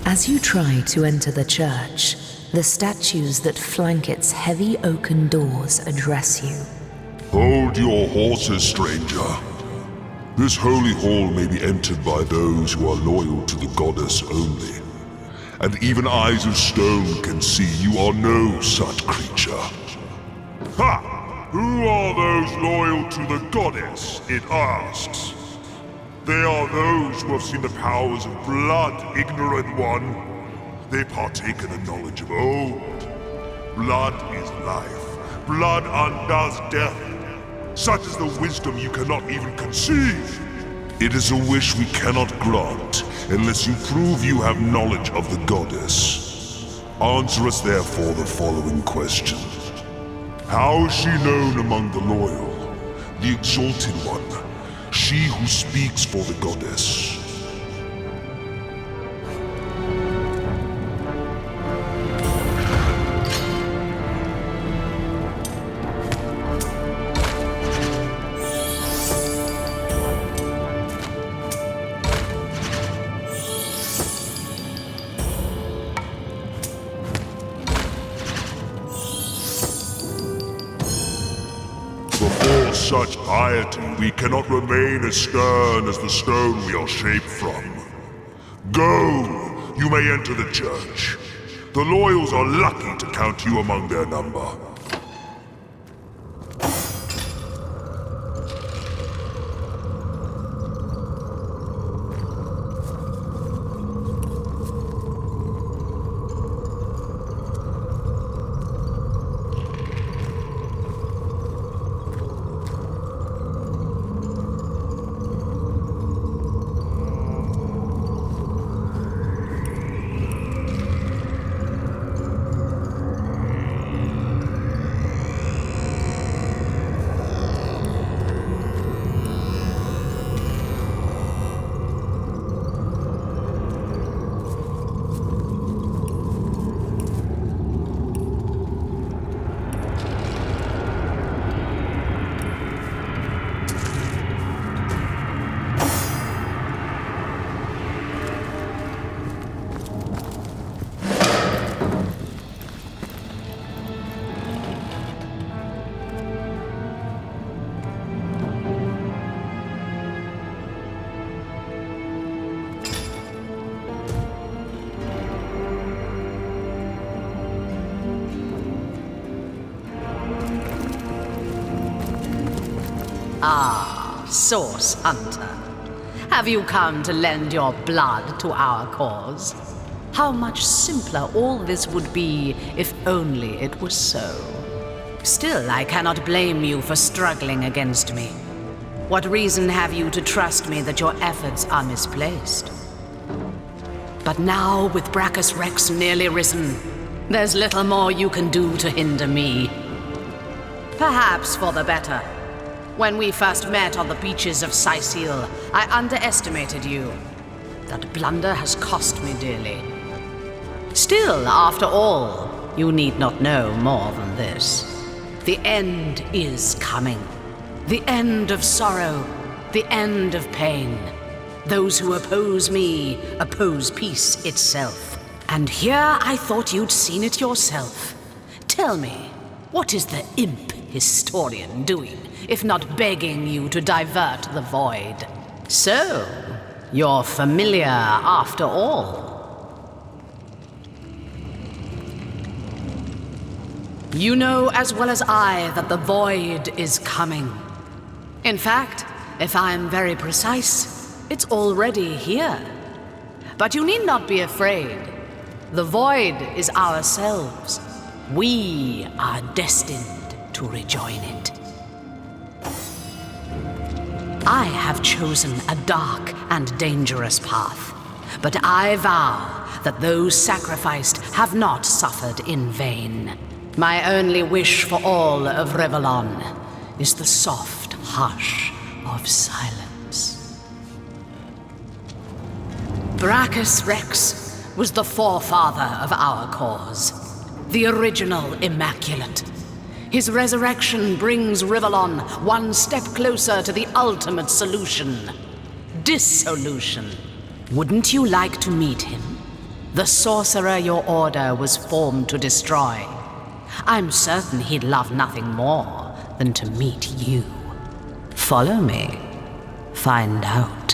As you try to enter the church, the statues that flank its heavy oaken doors address you. Hold your horses, stranger. This holy hall may be entered by those who are loyal to the goddess only. And even eyes of stone can see you are no such creature. Ha! Who are those loyal to the goddess, it asks. They are those who have seen the powers of blood, ignorant one. They partake in the knowledge of old. Blood is life. Blood undoes death. Such is the wisdom you cannot even conceive. It is a wish we cannot grant, unless you prove you have knowledge of the goddess. Answer us therefore the following question. How is she known among the loyal, the exalted one, she who speaks for the goddess? Before such piety, we cannot remain as stern as the stone we are shaped from. Go! You may enter the church. The loyals are lucky to count you among their number. Ah, Source Hunter. Have you come to lend your blood to our cause? How much simpler all this would be if only it were so. Still, I cannot blame you for struggling against me. What reason have you to trust me that your efforts are misplaced? But now, with Brachus Rex nearly risen, there's little more you can do to hinder me. Perhaps for the better. When we first met on the beaches of Sicile, I underestimated you. That blunder has cost me dearly. Still, after all, you need not know more than this. The end is coming. The end of sorrow. The end of pain. Those who oppose me oppose peace itself. And here I thought you'd seen it yourself. Tell me, what is the imp historian doing, if not begging you to divert the void? So, you're familiar after all. You know as well as I that the void is coming. In fact, if I'm very precise, it's already here. But you need not be afraid. The void is ourselves. We are destined to rejoin it. I have chosen a dark and dangerous path, but I vow that those sacrificed have not suffered in vain. My only wish for all of Revellon is the soft hush of silence. Brachus Rex was the forefather of our cause, the original Immaculate. His resurrection brings Revellon one step closer to the ultimate solution: dissolution. Wouldn't you like to meet him? The sorcerer your order was formed to destroy. I'm certain he'd love nothing more than to meet you. Follow me. Find out.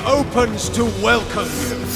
Opens to welcome you.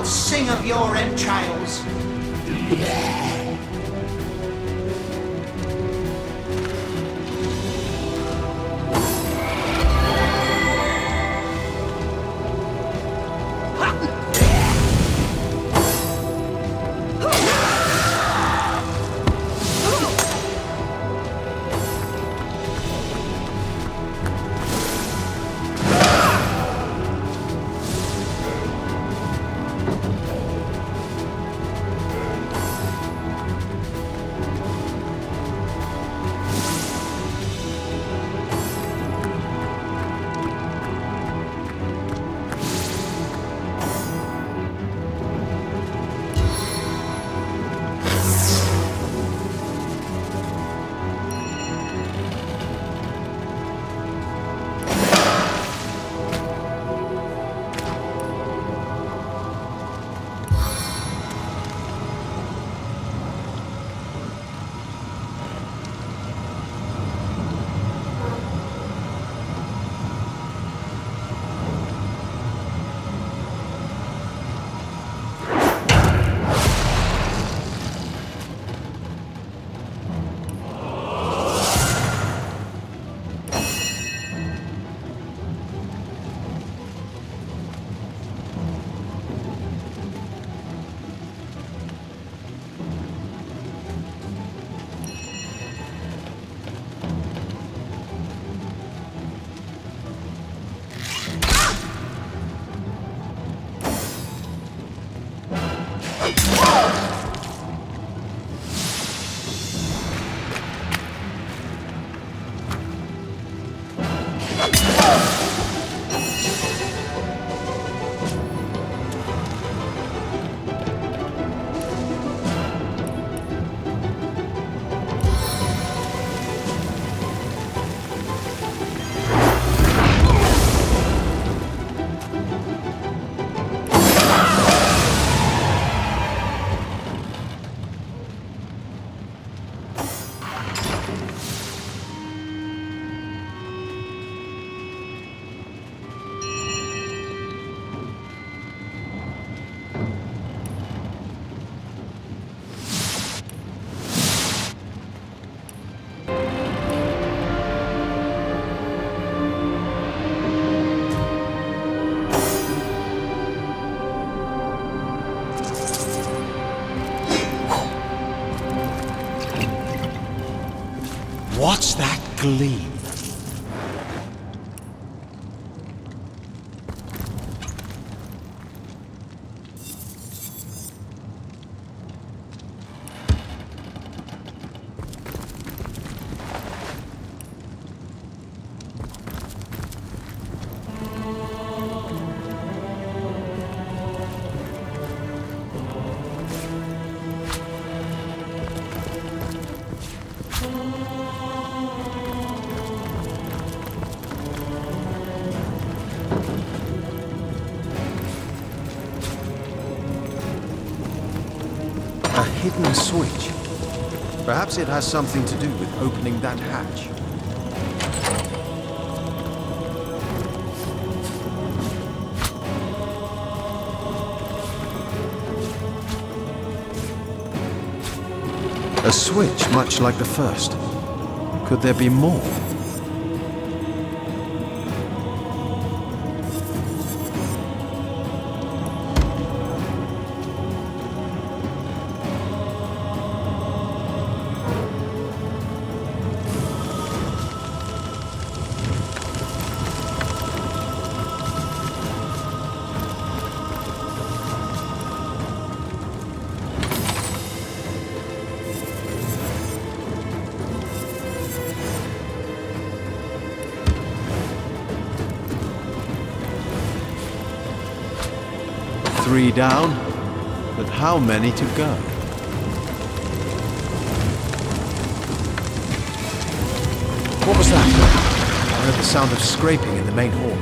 Sing of your entrails. What's that gleam? A hidden switch. Perhaps it has something to do with opening that hatch. A switch much like the first. Could there be more? Three down, but how many to go? What was that? I heard the sound of scraping in the main hall.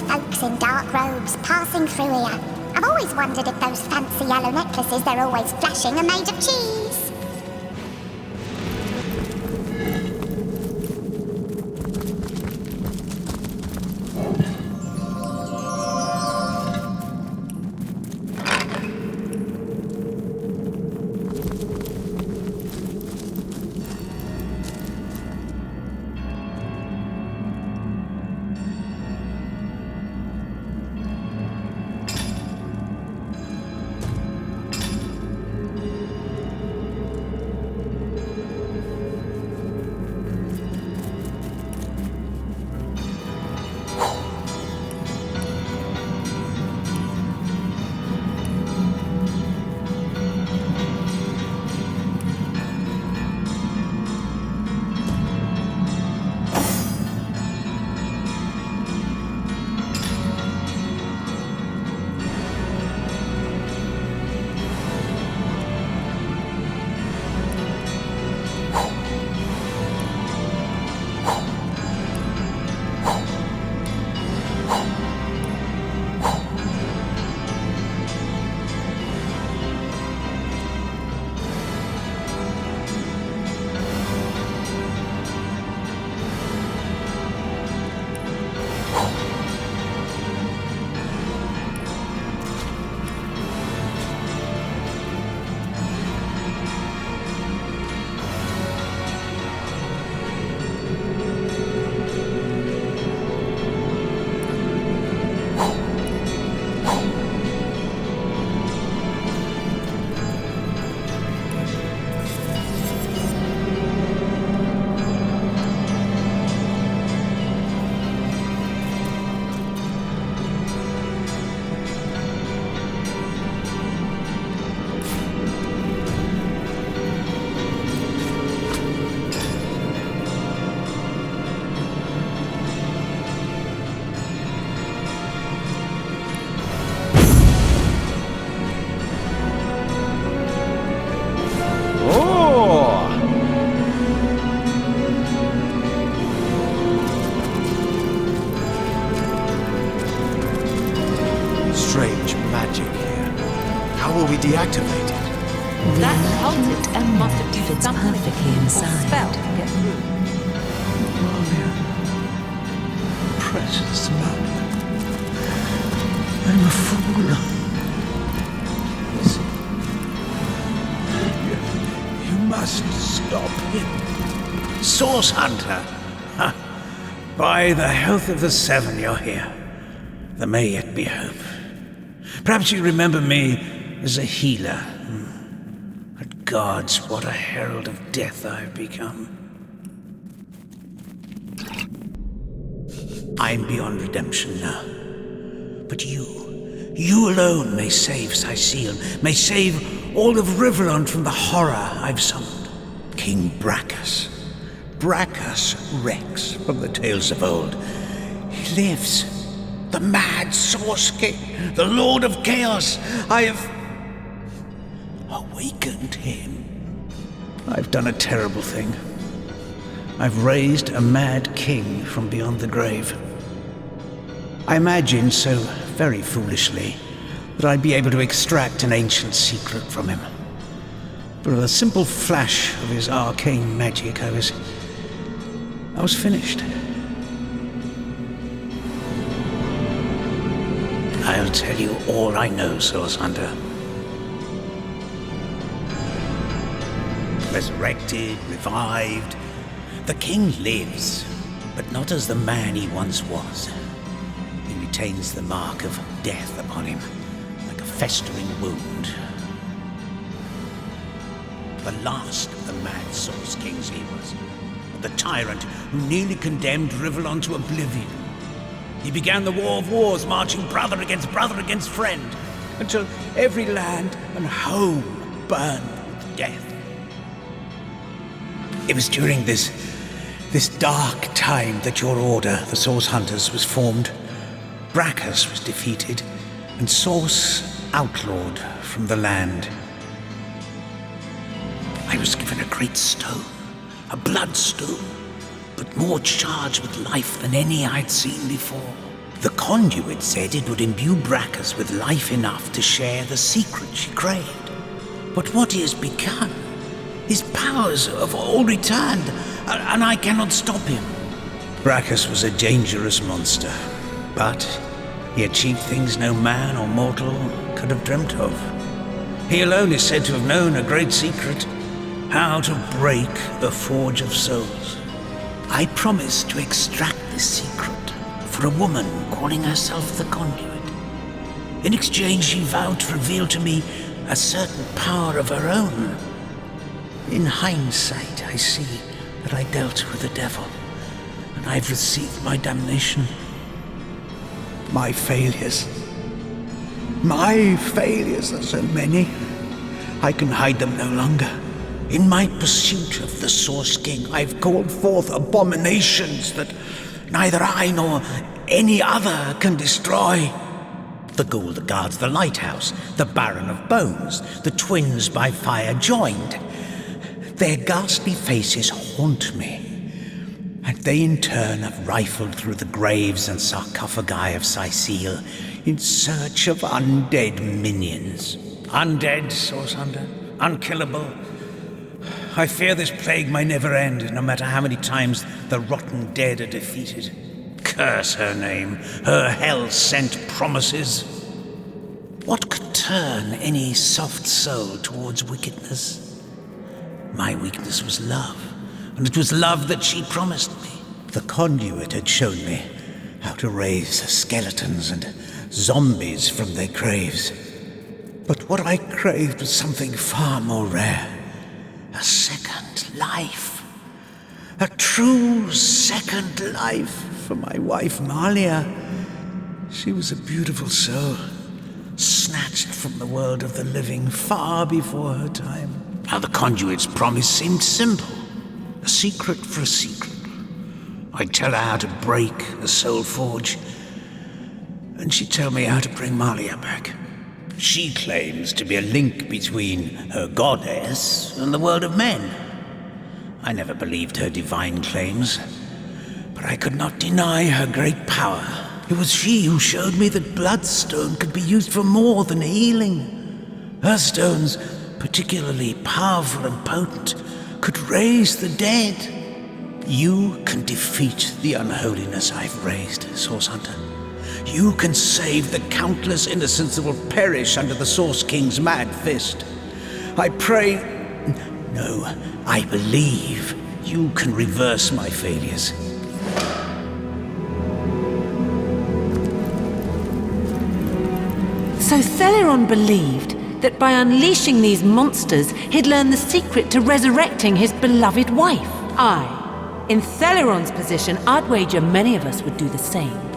Folks in dark robes passing through here. I've always wondered if those fancy yellow necklaces they're always flashing are made of cheese. deactivated. That ultimate cultist emerald must have used fits something perfectly or inside. spell to get through. Precious man. I'm a fool. Listen. You must stop him. Source Hunter. Ha. By the health of the Seven, you're here. There may yet be hope. Perhaps you remember me as a healer. But gods, what a herald of death I've become. I'm beyond redemption now. But you alone may save Sicile, may save all of Riverland from the horror I've summoned. King Brachus. Brachus Rex from the tales of old. He lives. The mad Source King, the Lord of Chaos. I have awakened him. I've done a terrible thing. I've raised a mad king from beyond the grave. I imagined so very foolishly that I'd be able to extract an ancient secret from him. But with a simple flash of his arcane magic, I was finished. I'll tell you all I know, Source Hunter. Resurrected, revived. The king lives, but not as the man he once was. He retains the mark of death upon him, like a festering wound. The last of the mad Source King's heroes, the tyrant who nearly condemned Riverland to oblivion. He began the War of Wars, marching brother against friend, until every land and home burned with death. It was during this dark time that your order, the Source Hunters, was formed. Brachus was defeated, and Source outlawed from the land. I was given a great stone, a bloodstone, but more charged with life than any I'd seen before. The conduit said it would imbue Brachus with life enough to share the secret she craved. But what he has become, his powers have all returned, and I cannot stop him. Brachus was a dangerous monster, but he achieved things no man or mortal could have dreamt of. He alone is said to have known a great secret, how to break the Forge of Souls. I promised to extract this secret for a woman calling herself the Conduit. In exchange, she vowed to reveal to me a certain power of her own. In hindsight, I see that I dealt with the devil, and I've received my damnation. My failures are so many, I can hide them no longer. In my pursuit of the Source King, I've called forth abominations that neither I nor any other can destroy. The ghoul that guards the lighthouse, the Baron of Bones, the twins by fire joined. Their ghastly faces haunt me, and they in turn have rifled through the graves and sarcophagi of Sicile in search of undead minions. Undead, Source Hunter, unkillable. I fear this plague may never end, no matter how many times the rotten dead are defeated. Curse her name, her hell-sent promises. What could turn any soft soul towards wickedness? My weakness was love, and it was love that she promised me. The conduit had shown me how to raise skeletons and zombies from their graves. But what I craved was something far more rare. A second life. A true second life for my wife, Malia. She was a beautiful soul, snatched from the world of the living far before her time. Now the conduit's promise seemed simple. A secret for a secret. I'd tell her how to break the soul forge, and she'd tell me how to bring Malia back. She claims to be a link between her goddess and the world of men. I never believed her divine claims, but I could not deny her great power. It was she who showed me that Bloodstone could be used for more than healing. Her stones, particularly powerful and potent, could raise the dead. You can defeat the unholiness I've raised, Source Hunter. You can save the countless innocents that will perish under the Source King's mad fist. I pray... No, I believe you can reverse my failures. So Celeron believed that by unleashing these monsters, he'd learn the secret to resurrecting his beloved wife. Aye. In Celeron's position, I'd wager many of us would do the same.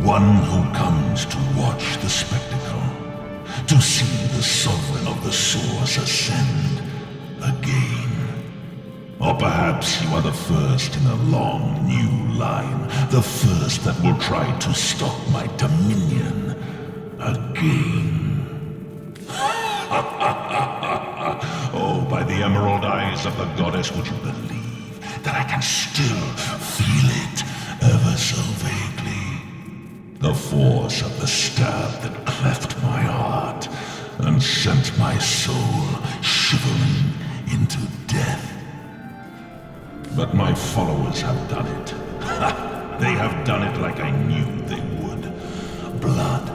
One who comes to watch the spectacle, to see the sovereign of the Source ascend again. Or perhaps you are the first in a long new line, the first that will try to stop my dominion again. Oh, by the emerald eyes of the goddess, would you believe that I can still feel it ever so vaguely? The force of the stab that cleft my heart and sent my soul shivering into death. But my followers have done it. They have done it like I knew they would. Blood,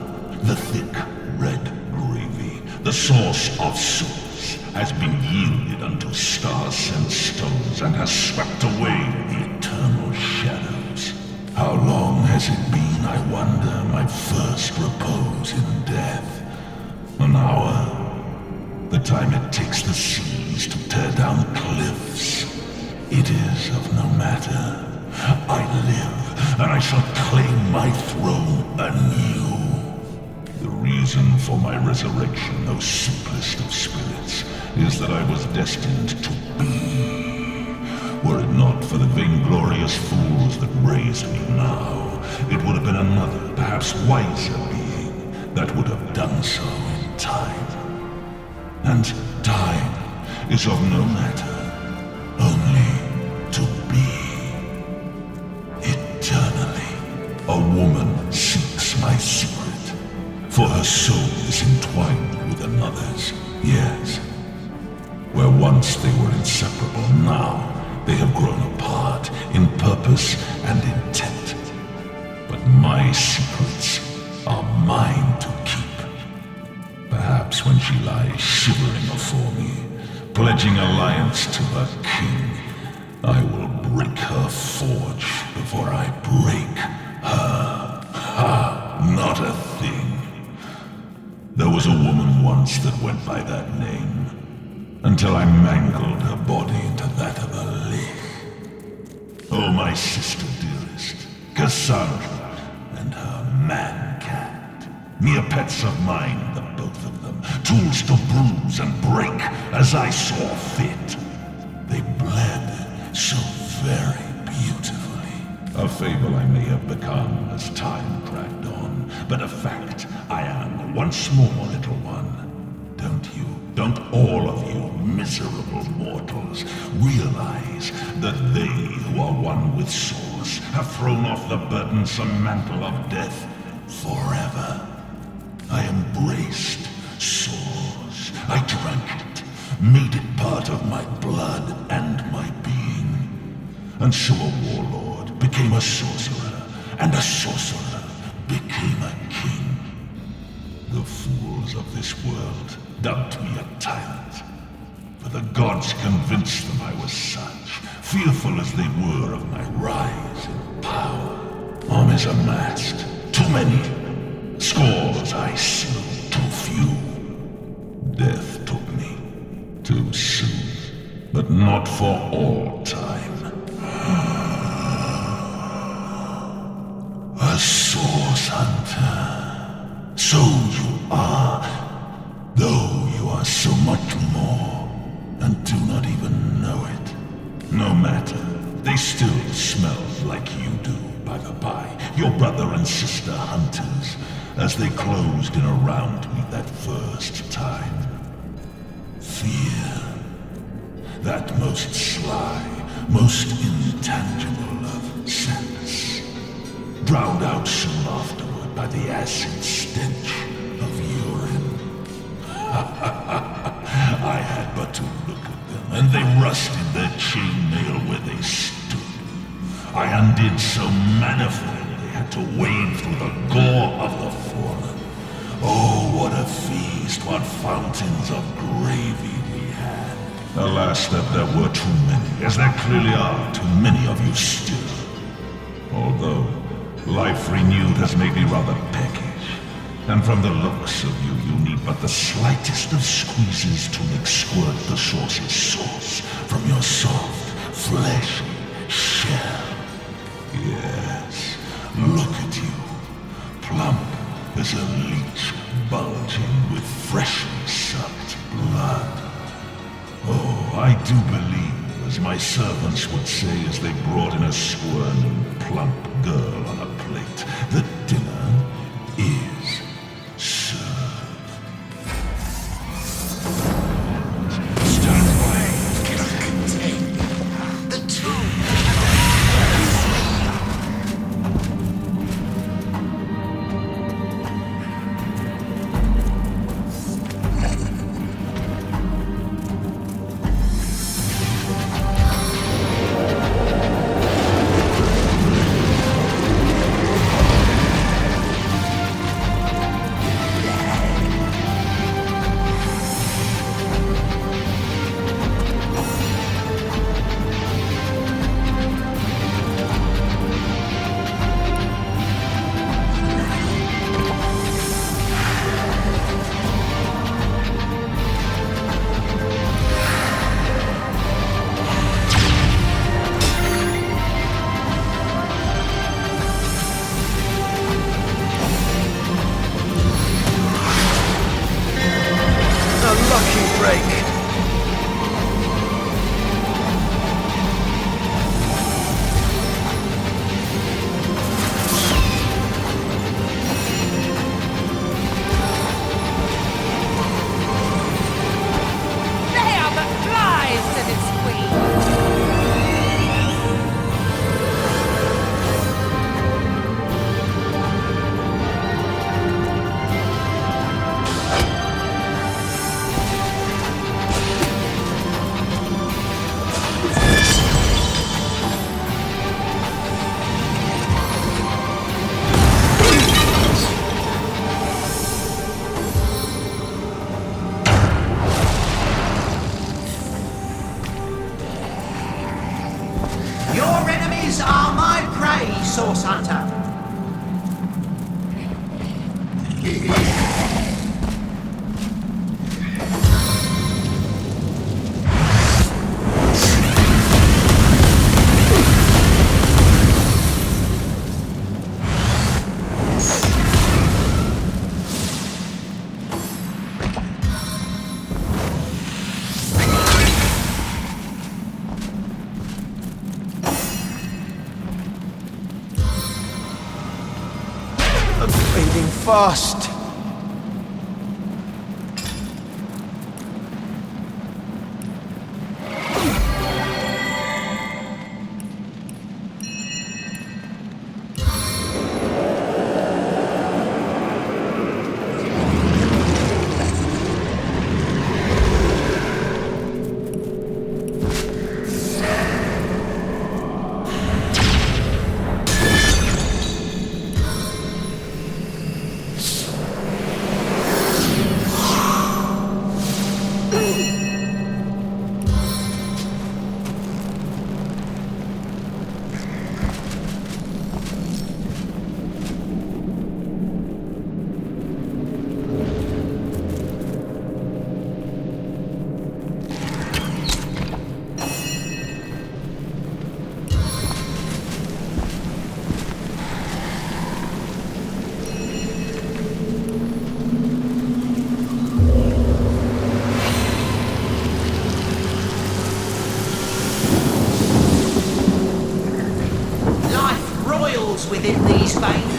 the thick red gravy, the source of souls, has been yielded unto star-sent stones and has swept away the eternal shadows. How long has it been, I wonder, my first repose in death? An hour? The time it takes the seas to tear down cliffs. It is of no matter. I live, and I shall claim my throne anew. The reason for my resurrection, O simplest of spirits, is that I was destined to be. Were it not for the vainglorious fools that raised me now, it would have been another, perhaps wiser being that would have done so in time. And time is of no matter, only to be. Eternally, a woman seeks my secret, for her soul is entwined with another's, yes. Where once they were inseparable, now they have grown apart in purpose and intent. But my secrets are mine to keep. Perhaps when she lies shivering afore me, pledging alliance to her king, I will break her forge before I break her. Ha! Not a thing. There was a woman once that went by that name, until I mangled her body into that of a lich. Oh, my sister dearest, Cassandra and her man-cat, mere pets of mine, the both both of them, tools to bruise and break as I saw fit. They bled so very beautifully. A fable I may have become as time dragged on, but a fact I am once more, little one. Don't all of you miserable mortals realize that they who are one with Source have thrown off the burdensome mantle of death forever? I embraced Source. I drank it, made it part of my blood and my being. And so a warlord became a sorcerer, and a sorcerer became a king. The fools of this world dubbed me a tyrant, for the gods convinced them I was such, fearful as they were of my rise in power. Armies amassed, too many. Scores I slew, too few. Death took me, too soon, but not for all time. A source hunter. So you are, though you are so much more, and do not even know it. No matter, they still smell like you do, by the by, your brother and sister hunters, as they closed in around me that first time. Fear, that most sly, most intangible of sense, drowned out soon afterward by the acid stench of urine. I had but to look at them, and they rusted their chainmail where they stood. I undid so manifold they had to wade through the gore of the fallen. Oh, what a feast, what fountains of gravy we had. Alas, that there were too many, as there clearly are too many of you still. Although, life renewed has made me rather peckish. And from the looks of you, you need but the slightest of squeezes to make squirt the source's sauce from your soft, fleshy shell. Yes, look at you, plump as a leech bulging with freshly sucked blood. Oh, I do believe, as my servants would say as they brought in a squirming, plump girl on a plate, that dinner is served. Stand by, cannot contain the tomb. Source Hunter. fast. Within these veins.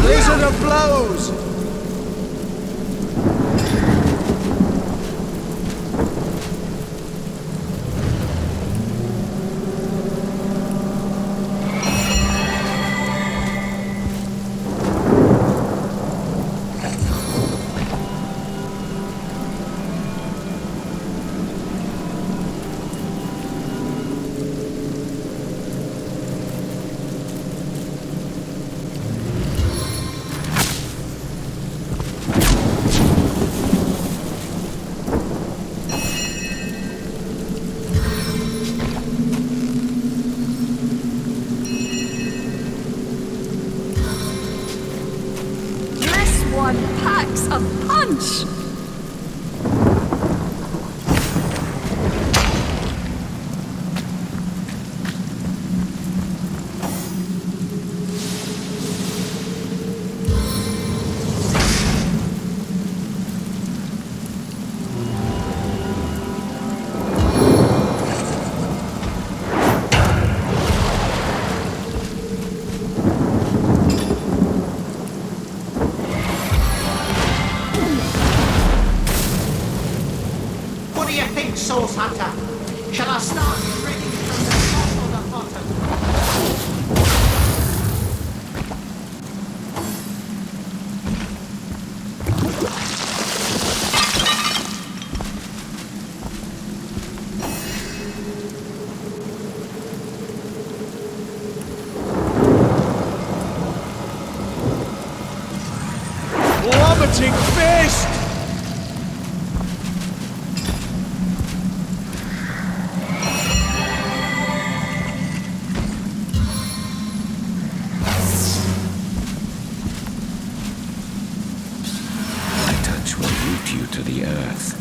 Blizzard of blows! Packs a punch! Source Hunter. Shall I start reading from the top or the bottom? Plummeting fist! You to the earth.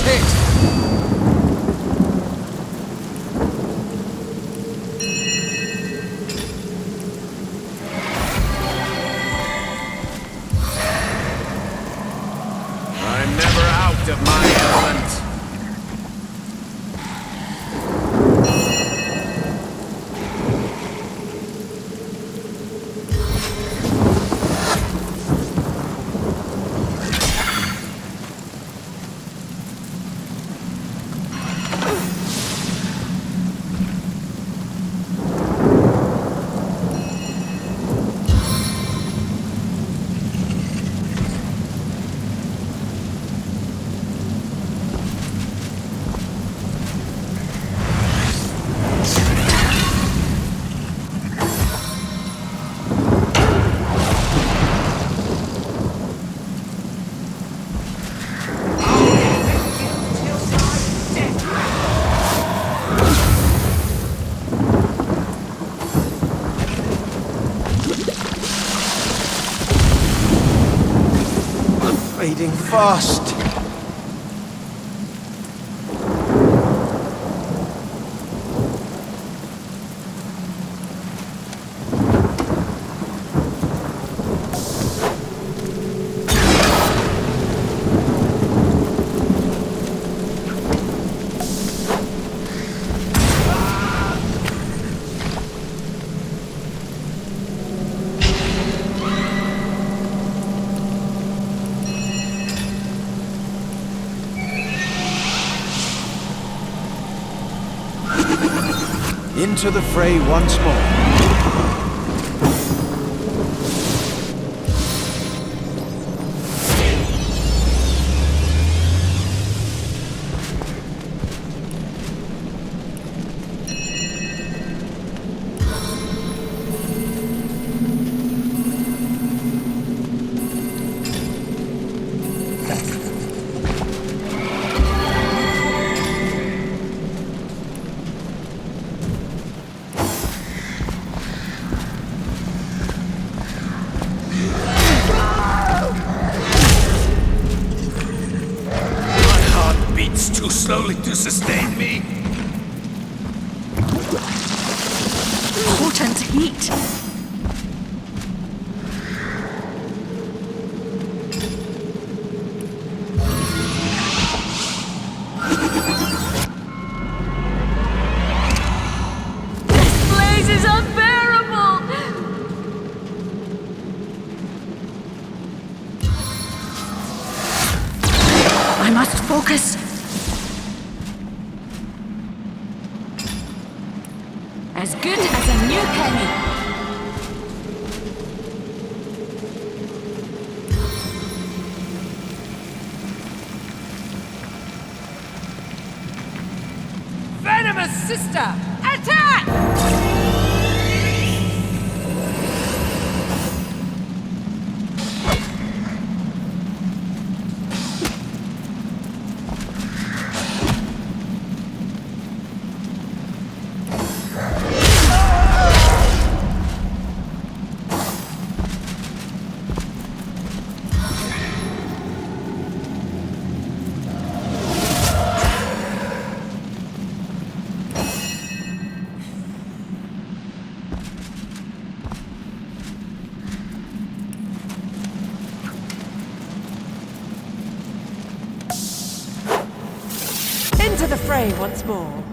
I'm never out of my element. Fading fast. Into the fray once more. Too slowly to sustain me. Potent heat. This blaze is unbearable. I must focus. As good as a new penny. Venomous sister, attack! Into the fray once more.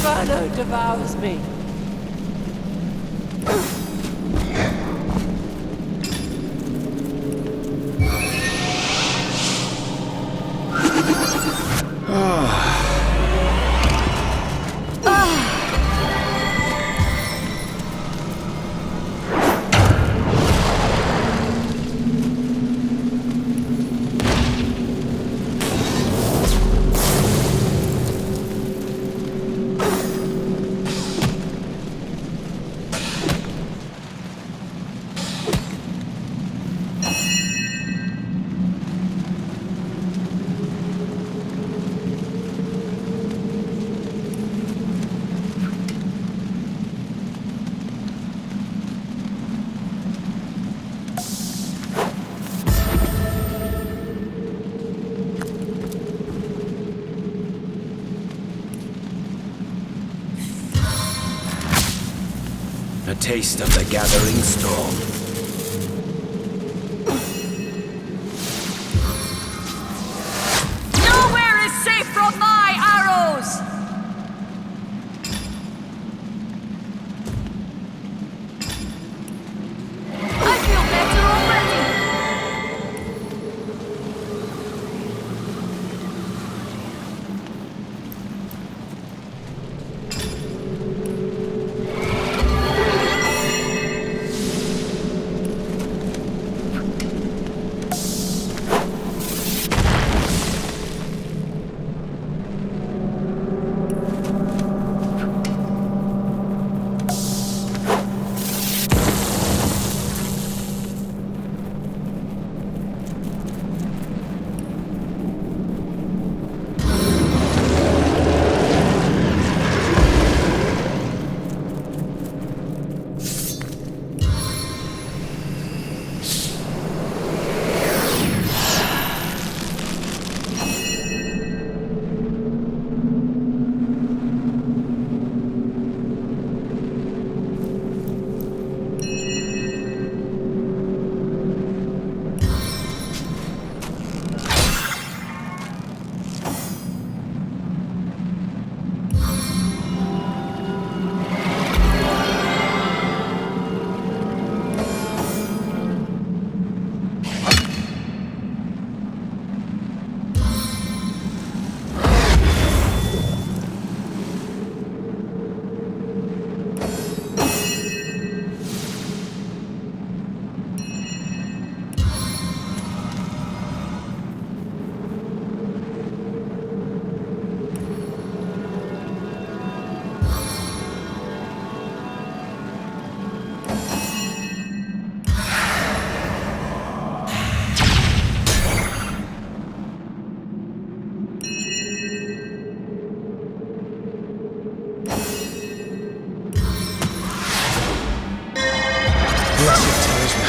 inferno devours me. A taste of the gathering storm. Nowhere is safe from my arrows! I feel better already!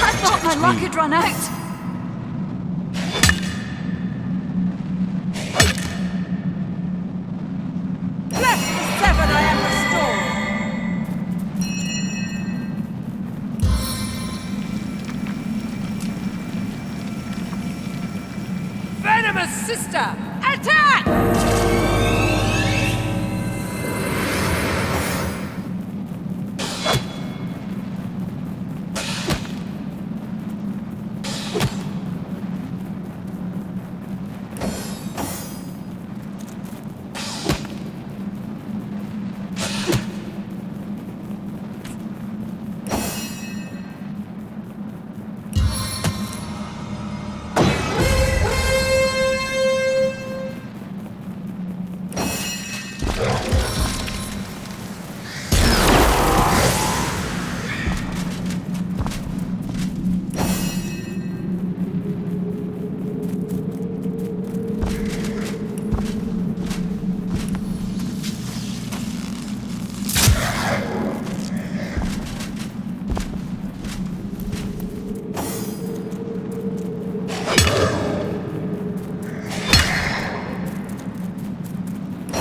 I thought my luck had run out. Bless the seven, I am restored. Venomous sister, attack!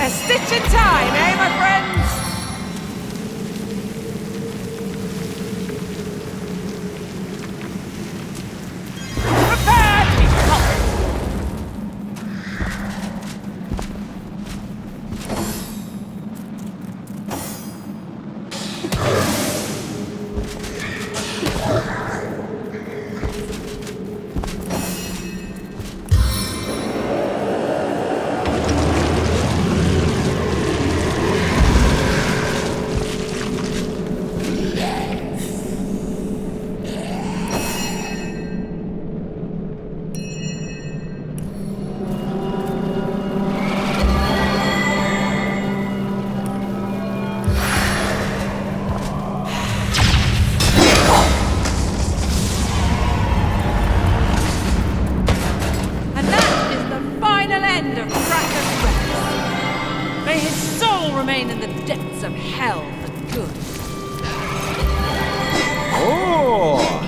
A stitch in time, eh, my friends? Prepare to be conquered! remain in the depths of hell for good. Oh!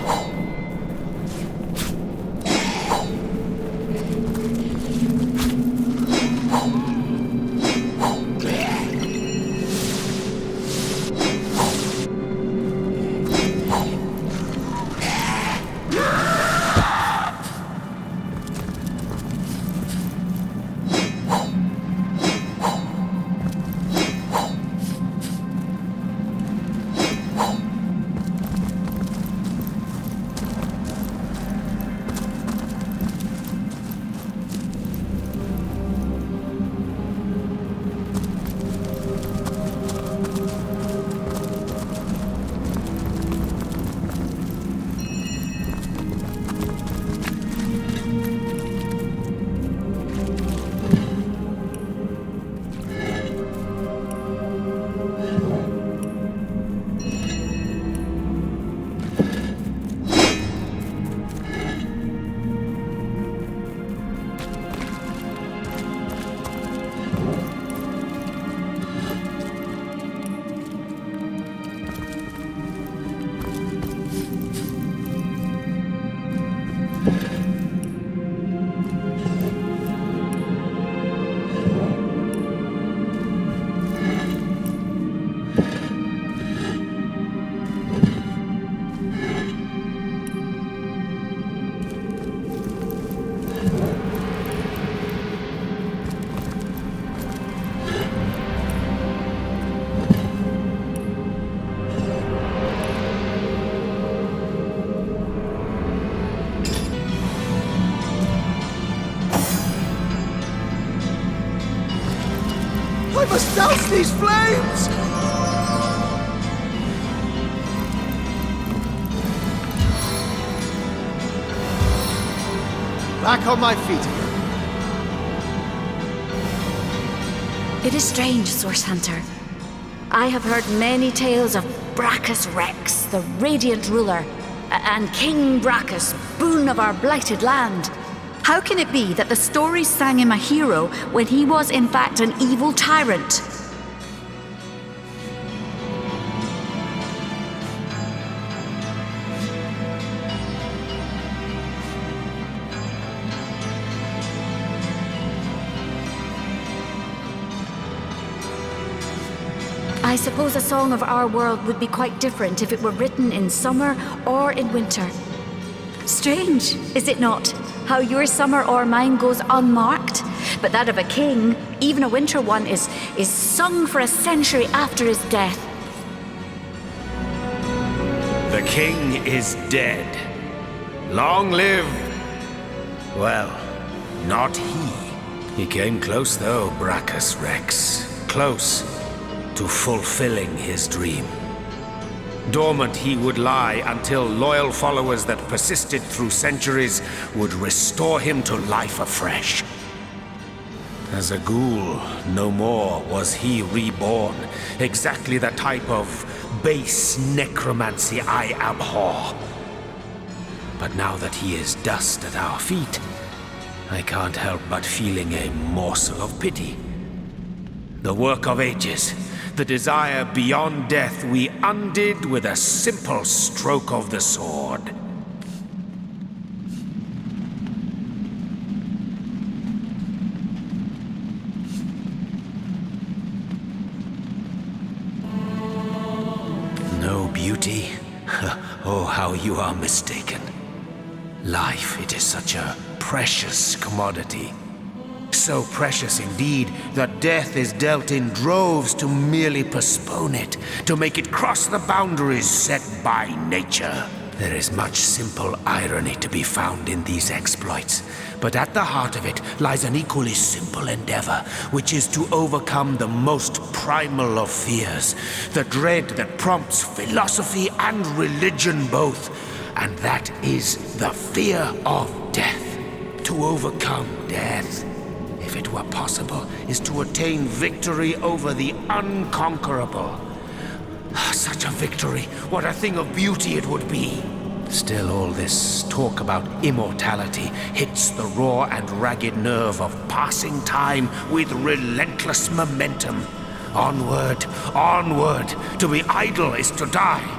I must douse these flames! Back on my feet again. It is strange, Source Hunter. I have heard many tales of Brachus Rex, the radiant ruler, and King Brachus, boon of our blighted land. How can it be that the stories sang him a hero when he was in fact an evil tyrant? I suppose a song of our world would be quite different if it were written in summer or in winter. Strange, is it not, how your summer or mine goes unmarked, but that of a king, even a winter one, is sung for a century after his death. The king is dead. Long live... well, not he. He came close though, Brachus Rex. Close to fulfilling his dream. Dormant he would lie until loyal followers that persisted through centuries would restore him to life afresh. As a ghoul, no more was he reborn, exactly the type of base necromancy I abhor. But now that he is dust at our feet, I can't help but feeling a morsel of pity. The work of ages, the desire beyond death, we undid with a simple stroke of the sword. No beauty? Oh, how you are mistaken. Life, it is such a precious commodity. So precious indeed that death is dealt in droves to merely postpone it, to make it cross the boundaries set by nature. There is much simple irony to be found in these exploits, but at the heart of it lies an equally simple endeavor, which is to overcome the most primal of fears, the dread that prompts philosophy and religion both, and that is the fear of death. To overcome death, if it were possible, is to attain victory over the unconquerable. Such a victory, what a thing of beauty it would be. Still, all this talk about immortality hits the raw and ragged nerve of passing time with relentless momentum. Onward, onward! To be idle is to die!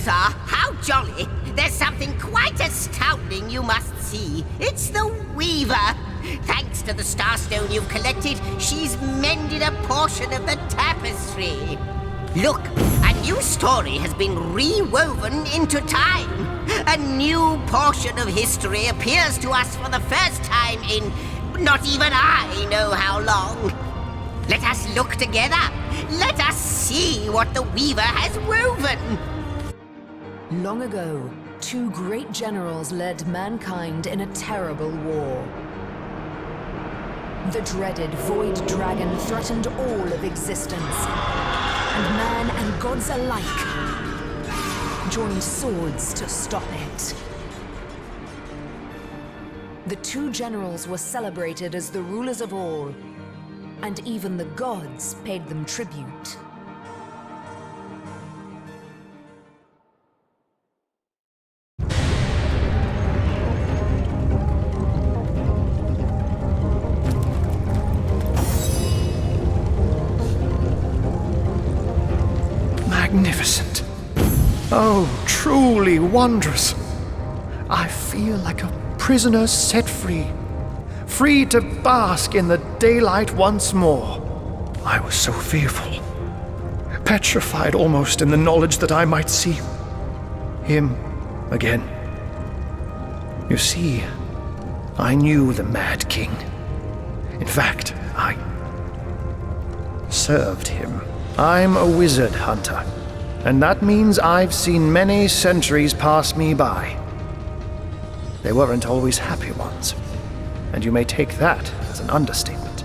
How jolly! There's something quite astounding you must see. It's the Weaver. Thanks to the Starstone you've collected, she's mended a portion of the tapestry. Look, a new story has been rewoven into time. A new portion of history appears to us for the first time in not even I know how long. Let us look together. Let us see what the Weaver has woven. Long ago, two great generals led mankind in a terrible war. The dreaded Void Dragon threatened all of existence, and man and gods alike joined swords to stop it. The two generals were celebrated as the rulers of all, and even the gods paid them tribute. Magnificent. Oh, truly wondrous. I feel like a prisoner set free. Free to bask in the daylight once more. I was so fearful. Petrified almost in the knowledge that I might see him again. You see, I knew the Mad King. In fact, I served him. I'm a wizard hunter, and that means I've seen many centuries pass me by. They weren't always happy ones, and you may take that as an understatement.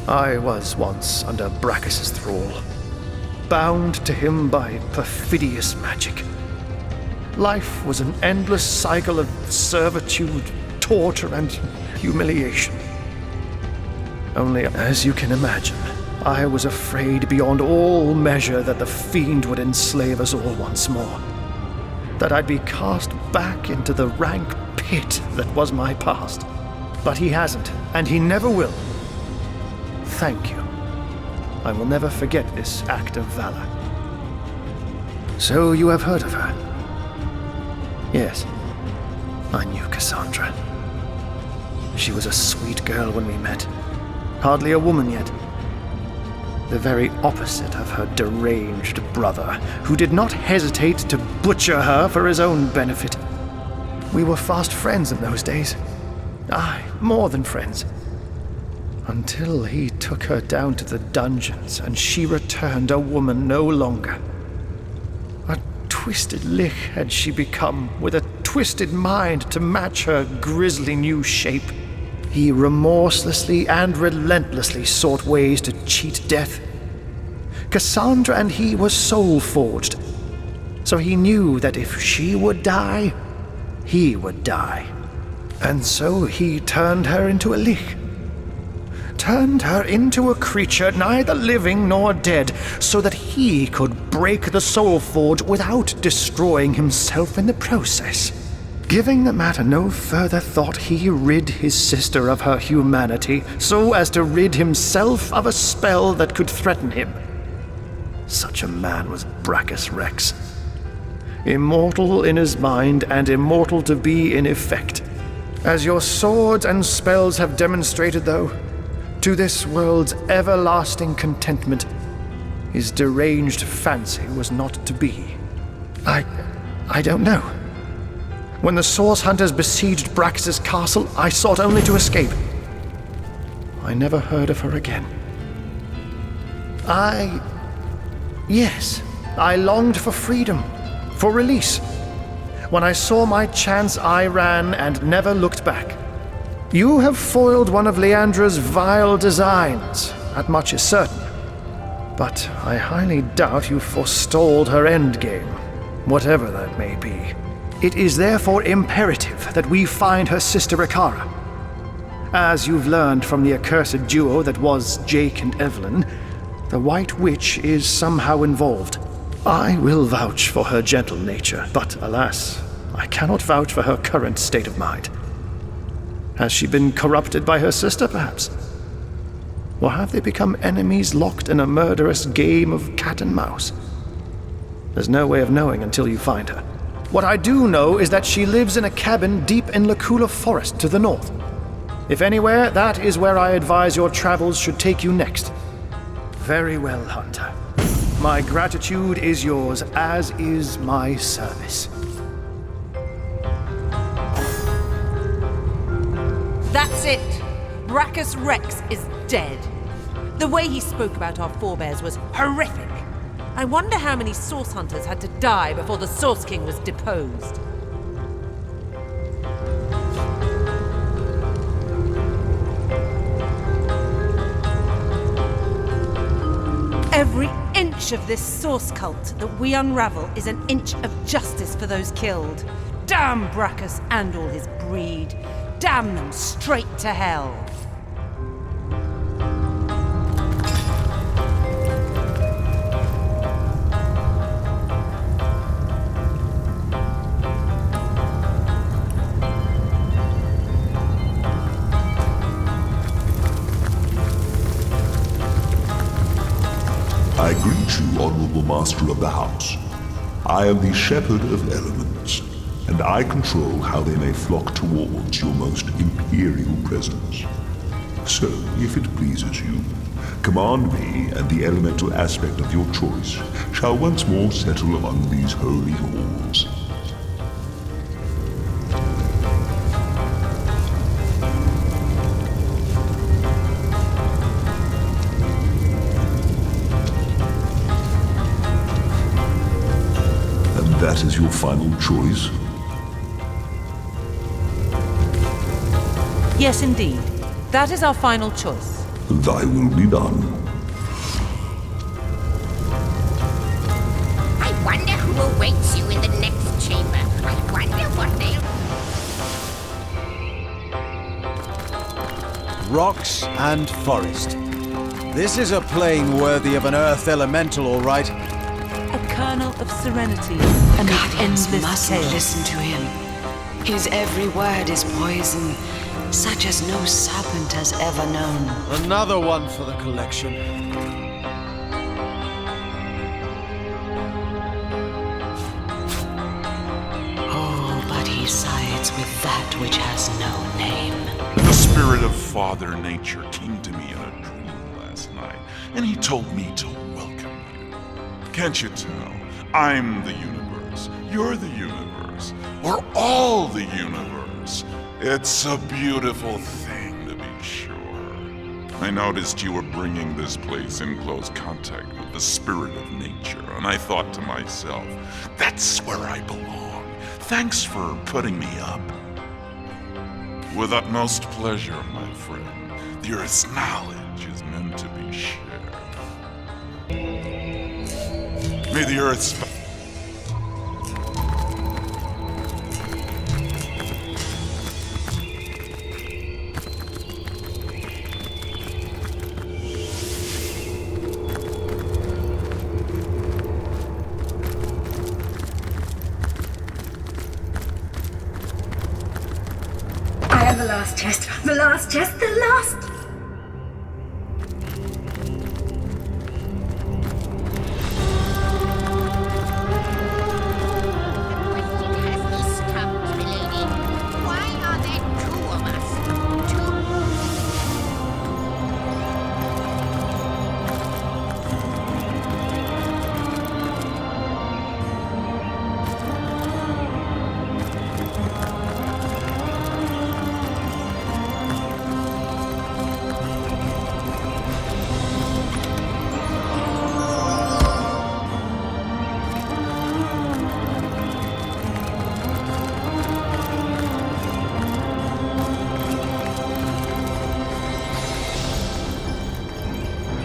I was once under Brachus's thrall, bound to him by perfidious magic. Life was an endless cycle of servitude, torture, and humiliation. Only, as you can imagine, I was afraid beyond all measure that the fiend would enslave us all once more. That I'd be cast back into the rank pit that was my past. But he hasn't, and he never will. Thank you. I will never forget this act of valor. So you have heard of her? Yes, I knew Cassandra. She was a sweet girl when we met. Hardly a woman yet. The very opposite of her deranged brother, who did not hesitate to butcher her for his own benefit. We were fast friends in those days. Aye, more than friends. Until he took her down to the dungeons and she returned a woman no longer. twisted lich had she become, with a twisted mind to match her grisly new shape. He remorselessly and relentlessly sought ways to cheat death. Cassandra and he were soul-forged, so he knew that if she would die, he would die. And so he turned her into a lich. Turned her into a creature neither living nor dead, so that he could break the soul forge without destroying himself in the process. Giving the matter no further thought, he rid his sister of her humanity, so as to rid himself of a spell that could threaten him. Such a man was Brachus Rex. Immortal in his mind and immortal to be in effect. As your swords and spells have demonstrated, though, to this world's everlasting contentment, his deranged fancy was not to be. I don't know. When the Source Hunters besieged Brachus' castle, I sought only to escape. I never heard of her again. Yes, I longed for freedom, for release. When I saw my chance, I ran and never looked back. You have foiled one of Leandra's vile designs, that much is certain. But I highly doubt you forestalled her endgame, whatever that may be. It is therefore imperative that we find her sister Ikara. As you've learned from the accursed duo that was Jake and Evelyn, the White Witch is somehow involved. I will vouch for her gentle nature, but alas, I cannot vouch for her current state of mind. Has she been corrupted by her sister, perhaps? Or have they become enemies locked in a murderous game of cat and mouse? There's no way of knowing until you find her. What I do know is that she lives in a cabin deep in Lacula Forest to the north. If anywhere, that is where I advise your travels should take you next. Very well, Hunter. My gratitude is yours, as is my service. That's it! Brachus Rex is dead. The way he spoke about our forebears was horrific. I wonder how many Source Hunters had to die before the Source King was deposed. Every inch of this Source cult that we unravel is an inch of justice for those killed. Damn Brachus and all his breed. Damn them straight to hell. I greet you, Honorable Master of the House. I am the Shepherd of Elements, and I control how they may flock towards your most imperial presence. So, if it pleases you, command me, and the elemental aspect of your choice shall once more settle among these holy halls. That is your final choice? Yes, indeed. That is our final choice. Thy will be done. I wonder who awaits you in the next chamber. I wonder what they'll... Rocks and forest. This is a plane worthy of an earth elemental, all right. A kernel of serenity amid Guardians endless mustn't chaos. listen to him. His every word is poison, such as no serpent has ever known. Another one for the collection. Oh, but he sides with that which has no name. The spirit of Father Nature came to me in a dream last night, and he told me to welcome you. Can't you tell? I'm the universe, you're the universe, we're all the universe. It's a beautiful thing, to be sure. I noticed you were bringing this place in close contact with the spirit of nature, and I thought to myself, that's where I belong. Thanks for putting me up. With utmost pleasure, my friend. The Earth's knowledge is meant to be shared. May the Earth's... The last chest, the last chest, the last